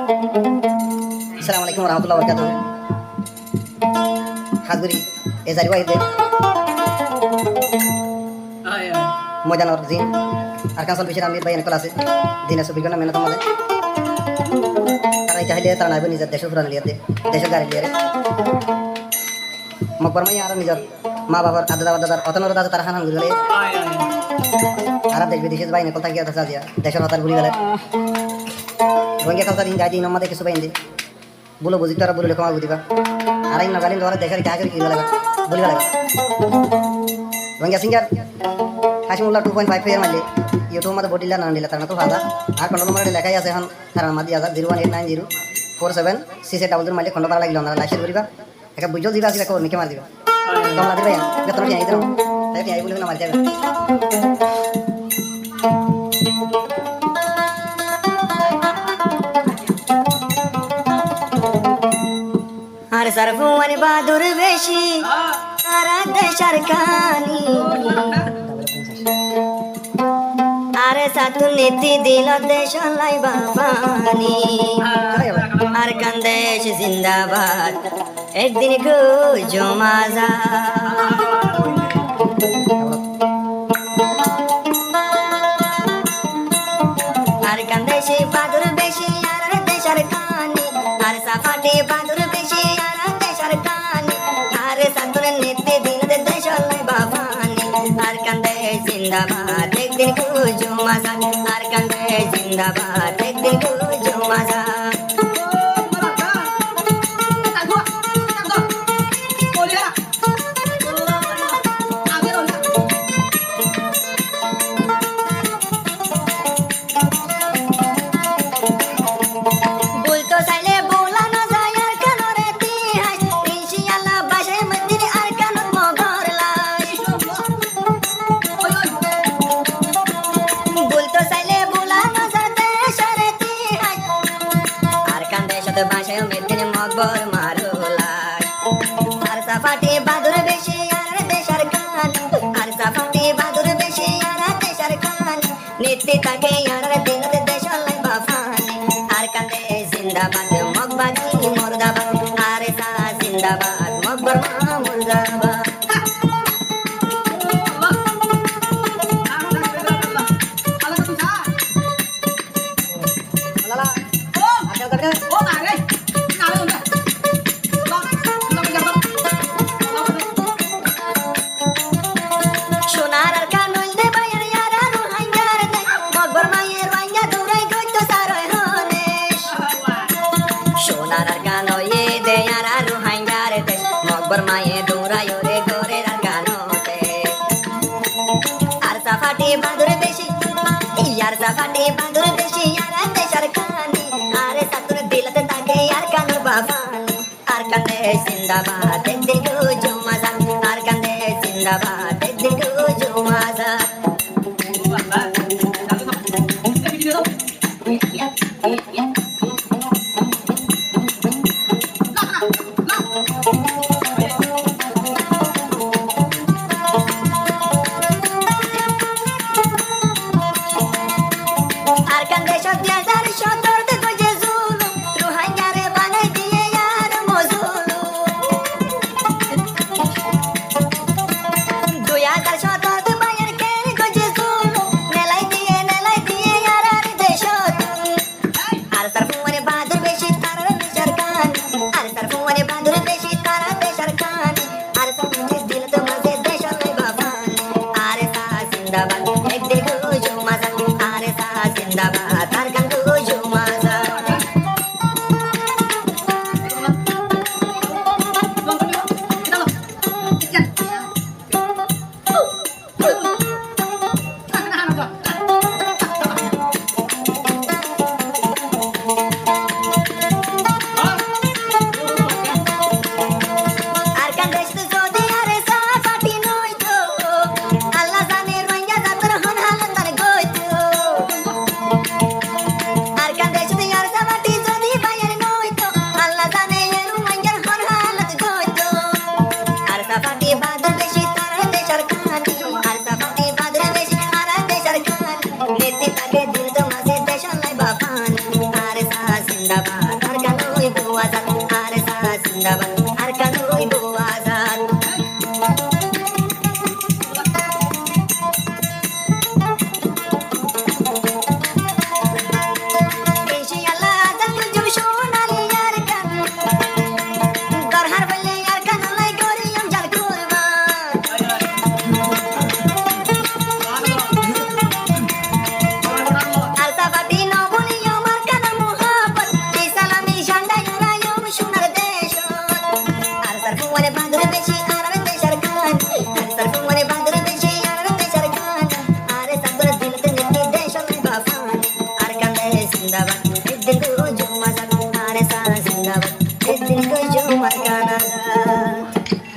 Assalamualaikum warahmatullahi wabarakatuh. Hazuri, ezari wa ide. Mojan or zin. Arkan sol bishir amir bayan kelas. Dina subigana menat amale. Tarai cahile tarai bu nizar desho furan liyate. Desho gari liyare. Makbar mai ara nizar. Ma babar adada otanor dada tarahan han gurale. Arab desh bideshe bayan kol takiya thasa dia. Desho hatar guri gale. Wange kaltar ingaji nomade ke subaindi. Bulo buzik tara bulo lekoma budiba. Arain nagalin dwara deshar kya kari gala. Buli gala. Wange singer Hashimullah 2.5 fair malle. YouTube mate bodilla nan dila tarna to hada. Ar kondo number lekha ase han taran madi ada 01890 47 malle kondo para lagilo na lashir guriba. Eka bujo diba asiba ko nike mar diba. Tom la diba ya. Gatro ni idro. Tayi ai buli na mar jabe. আর সরফুয়ান বাদুর বেশি আরাদ সরকানি আরে সাতু নীতি দিল দেশ লাই বাবানি আর কান্দেশ জিন্দাবাদ একদিন গো জমাজা আর কান্দেশ বাদুর বেশি আর দেশার কানি আর সাফাটি বাদুর বেশি जिंदाबाद एक दिन को जो मजा हर कंधे जिंदाबाद एक दिन को जो मजा বাসায় মেদিন মকবর মারুলাই আর সাফাটি বাদুর বেশি আর দেশার কানি আর সাফাটি বাদুর বেশি আর দেশার কানি নীতি তাকে আর দিনতে দেশ লাই বাফানি আর কান্দে জিন্দাবাদ মকবানি মুর্দাবাদ আর সা জিন্দাবাদ মকবর মা মুর্দাবাদ সাফাটি বাদুর বেশি ইয়ার সাফাটি বাদুর বেশি আর দেশার কানি আরে সাতুর দিলতে তাকে আর কানুর বাবানি আর কান্দে জিন্দাবাদ একদিন গো জমাজা আর কান্দে জিন্দাবাদ একদিন গো জমাজা জিন্দাবাদ আর কেন ওই বুয়াজান আর সারা জিন্দাবাদ